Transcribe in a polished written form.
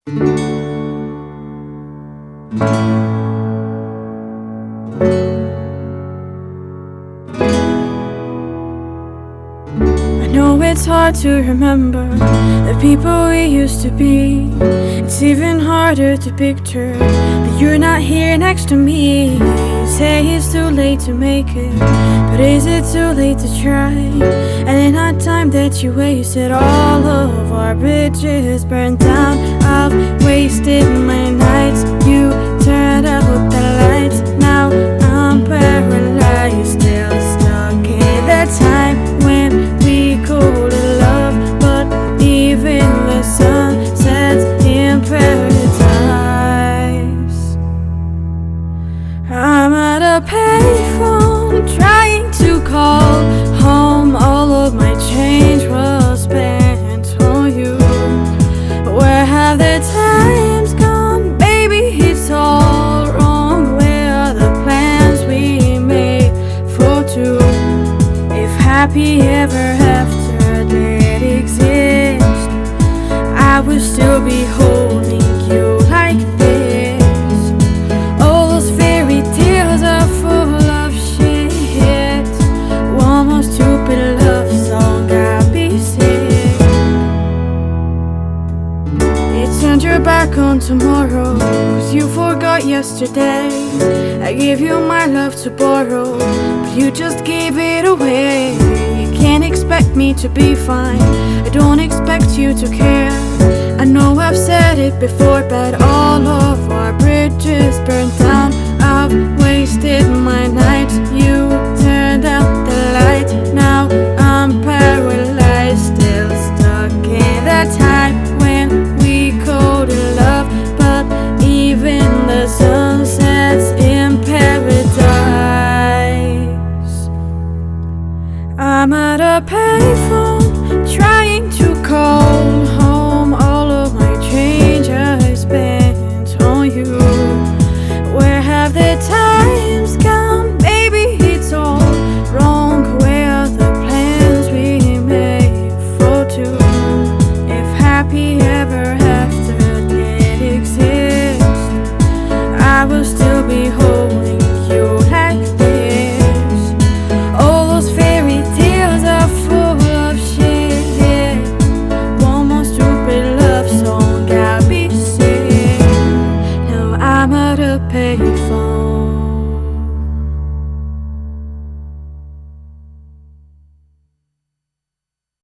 I know it's hard to remember the people we used to be. It's even harder to picture that you're not here next to me. You say it's too late to make it, but is it too late to try? And in that time that you wasted, all of our bridges burned down. I've wasted my nights, you turned out the lights. Now I'm paralyzed, still stuck in that time when we called it love. But even the sun sets in paradise. I'm at a payphone trying to call home. All of my change was spent on you. Where have the times gone? Baby, it's all wrong. Where are the plans we made for two? If happy ever after did exist, I would still be holding you like this. All those fairy tales are full of shit. One more stupid love song got me sick. You turned your back on tomorrow, 'cause you forgot yesterday. I gave you my love to borrow, but you just gave it away. You can't expect me to be fine, I don't expect you to care. I know I've said it before, but all of our bridges burned down. I've wasted my nights, you turned out the light. Now I'm paralyzed, still stuck in that time when we called it love. But even the sun sets in paradise. I'm at a payphone trying to call home. All of my change I spent on you. Where have the times gone? Baby, it's all wrong. Where are the plans we made for two? If happy ever after did exist, I will still be holding you like this. All those fairy tales are full of shit. One more stupid love song got me sick. Now I'm at a payphone